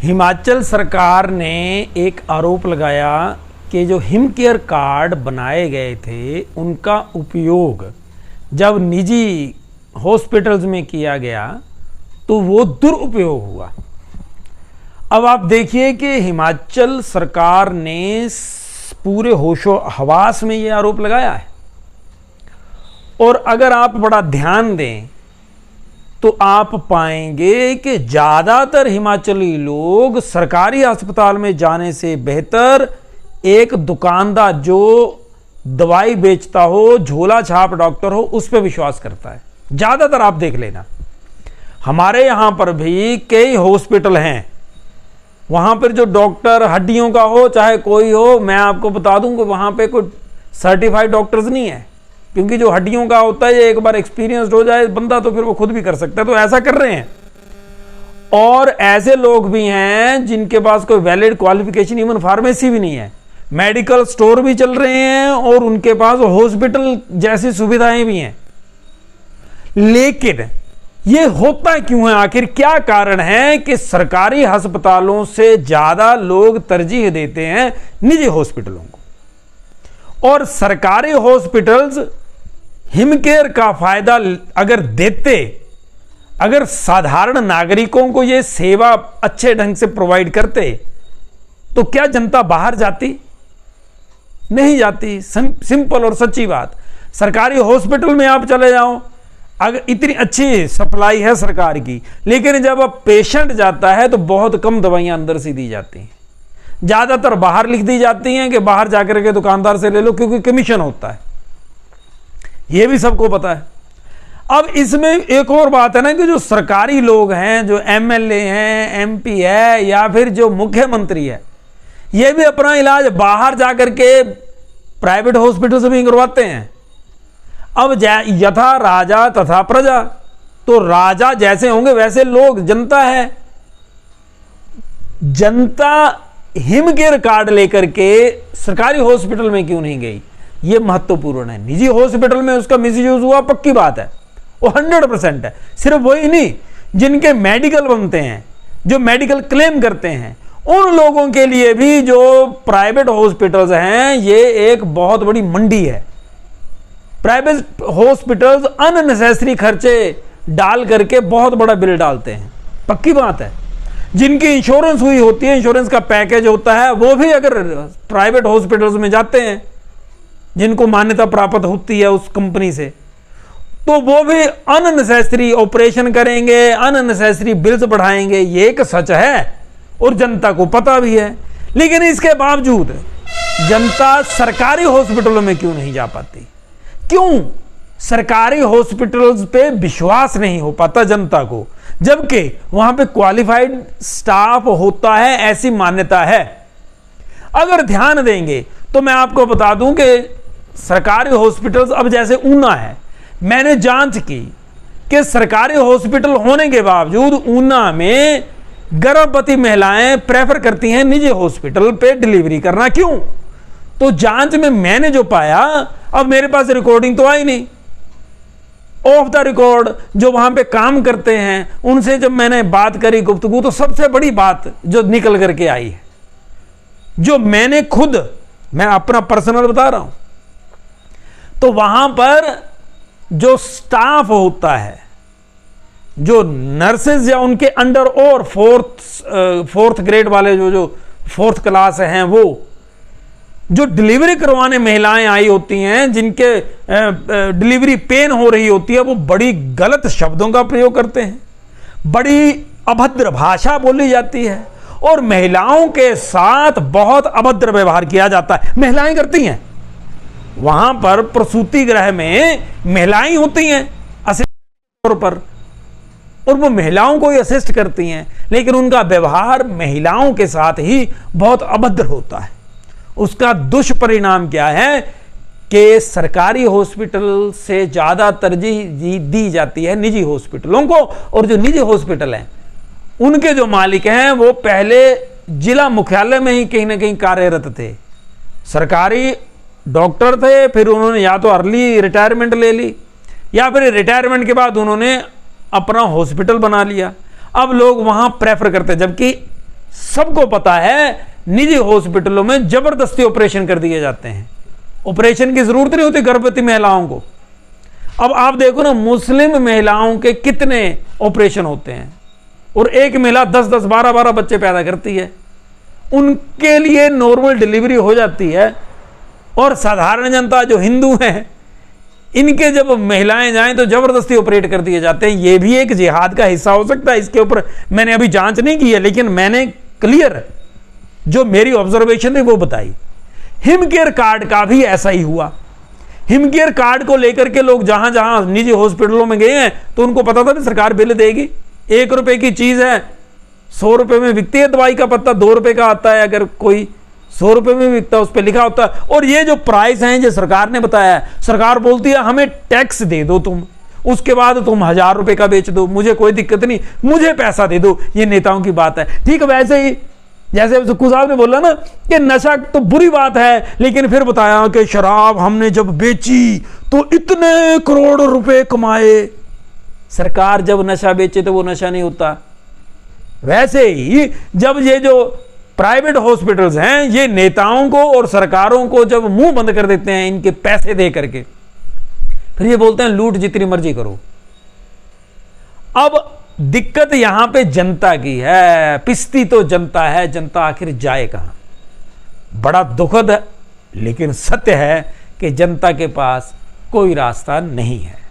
हिमाचल सरकार ने एक आरोप लगाया कि जो हिमकेयर कार्ड बनाए गए थे उनका उपयोग जब निजी हॉस्पिटल्स में किया गया तो वो दुरुपयोग हुआ। अब आप देखिए कि हिमाचल सरकार ने पूरे होशो हवास में ये आरोप लगाया है, और अगर आप बड़ा ध्यान दें तो आप पाएंगे कि ज़्यादातर हिमाचली लोग सरकारी अस्पताल में जाने से बेहतर एक दुकानदार जो दवाई बेचता हो, झोला छाप डॉक्टर हो, उस पर विश्वास करता है। ज़्यादातर आप देख लेना, हमारे यहाँ पर भी कई हॉस्पिटल हैं, वहाँ पर जो डॉक्टर हड्डियों का हो चाहे कोई हो, मैं आपको बता दूं कि वहाँ पे कोई सर्टिफाइड डॉक्टर्स नहीं है, क्योंकि जो हड्डियों का होता है एक बार एक्सपीरियंस्ड हो जाए बंदा तो फिर वो खुद भी कर सकता है, तो ऐसा कर रहे हैं। और ऐसे लोग भी हैं जिनके पास कोई वैलिड क्वालिफिकेशन, इवन फार्मेसी भी नहीं है, मेडिकल स्टोर भी चल रहे हैं और उनके पास हॉस्पिटल जैसी सुविधाएं भी हैं। लेकिन ये होता क्यों है, आखिर क्या कारण है कि सरकारी अस्पतालों से ज्यादा लोग तरजीह देते हैं निजी हॉस्पिटलों को? और सरकारी हॉस्पिटल्स हिमकेयर का फायदा अगर देते, अगर साधारण नागरिकों को ये सेवा अच्छे ढंग से प्रोवाइड करते, तो क्या जनता बाहर जाती? नहीं जाती। सिंपल और सच्ची बात। सरकारी हॉस्पिटल में आप चले जाओ, अगर इतनी अच्छी सप्लाई है सरकार की, लेकिन जब अब पेशेंट जाता है तो बहुत कम दवाइयां अंदर से दी जाती हैं, ज्यादातर बाहर लिख दी जाती हैं कि बाहर जाकर के दुकानदार से ले लो, क्योंकि कमीशन होता है, यह भी सबको पता है। अब इसमें एक और बात है ना कि जो सरकारी लोग हैं, जो एमएलए हैं, एमपी है, या फिर जो मुख्यमंत्री है, ये भी अपना इलाज बाहर जाकर के प्राइवेट हॉस्पिटल से भी करवाते हैं। अब यथा राजा तथा प्रजा, तो राजा जैसे होंगे वैसे लोग, जनता है। जनता हिमकेयर कार्ड लेकर के सरकारी हॉस्पिटल में क्यों नहीं गई, यह महत्वपूर्ण है। निजी हॉस्पिटल में उसका मिसयूज हुआ, पक्की बात है, वो 100% है। सिर्फ वही नहीं, जिनके मेडिकल बनते हैं, जो मेडिकल क्लेम करते हैं, उन लोगों के लिए भी जो प्राइवेट हॉस्पिटल्स हैं, ये एक बहुत बड़ी मंडी है। प्राइवेट हॉस्पिटल्स अननेसेसरी खर्चे डाल करके बहुत बड़ा बिल डालते हैं, पक्की बात है। जिनकी इंश्योरेंस हुई होती है, इंश्योरेंस का पैकेज होता है, वो भी अगर प्राइवेट हॉस्पिटल्स में जाते हैं, जिनको मान्यता प्राप्त होती है उस कंपनी से, तो वो भी अननेसेसरी ऑपरेशन करेंगे, अननेसेसरी बिल्स बढ़ाएंगे। ये एक सच है और जनता को पता भी है। लेकिन इसके बावजूद जनता सरकारी हॉस्पिटलों में क्यों नहीं जा पाती? क्यों सरकारी हॉस्पिटल्स पे विश्वास नहीं हो पाता जनता को, जबकि वहां पे क्वालिफाइड स्टाफ होता है, ऐसी मान्यता है। अगर ध्यान देंगे तो मैं आपको बता दूं कि सरकारी हॉस्पिटल्स, अब जैसे ऊना है, मैंने जांच की कि सरकारी हॉस्पिटल होने के बावजूद ऊना में गर्भवती महिलाएं प्रेफर करती हैं निजी हॉस्पिटल पे डिलीवरी करना। क्यों? तो जांच में मैंने जो पाया, अब मेरे पास रिकॉर्डिंग तो आई नहीं, ऑफ द रिकॉर्ड जो वहां पे काम करते हैं उनसे जब मैंने बात करी, गुफ्तगू, तो सबसे बड़ी बात जो निकल करके आई है, जो मैंने खुद, मैं अपना पर्सनल बता रहा हूं, तो वहां पर जो स्टाफ होता है, जो नर्सेज या उनके अंडर और फोर्थ ग्रेड वाले जो फोर्थ क्लास हैं, वो जो डिलीवरी करवाने महिलाएं आई होती हैं, जिनके डिलीवरी पेन हो रही होती है, वो बड़ी गलत शब्दों का प्रयोग करते हैं, बड़ी अभद्र भाषा बोली जाती है और महिलाओं के साथ बहुत अभद्र व्यवहार किया जाता है। महिलाएं करती हैं, वहां पर प्रसूति गृह में महिलाएं होती हैं असिस्टेंट तौर पर, और वो महिलाओं को ही असिस्ट करती हैं, लेकिन उनका व्यवहार महिलाओं के साथ ही बहुत अभद्र होता है। उसका दुष्परिणाम क्या है कि सरकारी हॉस्पिटल से ज्यादा तरजीह दी जाती है निजी हॉस्पिटलों को, और जो निजी हॉस्पिटल हैं उनके जो मालिक हैं वो पहले जिला मुख्यालय में ही कहीं ना कहीं कार्यरत थे, सरकारी डॉक्टर थे, फिर उन्होंने या तो अर्ली रिटायरमेंट ले ली या फिर रिटायरमेंट के बाद उन्होंने अपना हॉस्पिटल बना लिया। अब लोग वहां प्रेफर करते हैं, जबकि सबको पता है निजी हॉस्पिटलों में जबरदस्ती ऑपरेशन कर दिए जाते हैं, ऑपरेशन की जरूरत नहीं होती गर्भवती महिलाओं को। अब आप देखो ना, मुस्लिम महिलाओं के कितने ऑपरेशन होते हैं और एक महिला 10-10, 12-12 बच्चे पैदा करती है, उनके लिए नॉर्मल डिलीवरी हो जाती है। और साधारण जनता जो हिंदू हैं, इनके जब महिलाएं जाएं तो जबरदस्ती ऑपरेट कर दिए जाते हैं। यह भी एक जिहाद का हिस्सा हो सकता है। इसके ऊपर मैंने अभी जांच नहीं की है, लेकिन मैंने क्लियर जो मेरी ऑब्जर्वेशन है वो बताई। हिमकेयर कार्ड का भी ऐसा ही हुआ। हिमकेयर कार्ड को लेकर के लोग जहां जहां निजी हॉस्पिटलों में गए हैं तो उनको पता था कि सरकार बिल देगी। 1 रुपए की चीज है, 100 रुपए में बिकती है। दवाई का पत्ता 2 रुपए का आता है, अगर कोई 100 रुपए में बिकता है उस पर लिखा होता है। और ये जो प्राइस हैं जो सरकार ने बताया है, सरकार बोलती है हमें टैक्स दे दो तुम, उसके बाद तुम 1000 रुपए का बेच दो, मुझे कोई दिक्कत नहीं, मुझे पैसा दे दो। ये नेताओं की बात है। ठीक है, वैसे ही जैसे सुक्कू साहब ने बोला ना कि नशा तो बुरी बात है, लेकिन फिर बताया कि शराब हमने जब बेची तो इतने करोड़ रुपए कमाए। सरकार जब नशा बेचे तो वो नशा नहीं होता। वैसे ही जब ये जो प्राइवेट हॉस्पिटल्स हैं, ये नेताओं को और सरकारों को जब मुंह बंद कर देते हैं इनके पैसे दे करके, फिर ये बोलते हैं लूट जितनी मर्जी करो। अब दिक्कत यहां पे जनता की है, पिसती तो जनता है, जनता आखिर जाए कहां। बड़ा दुखद है लेकिन सत्य है कि जनता के पास कोई रास्ता नहीं है।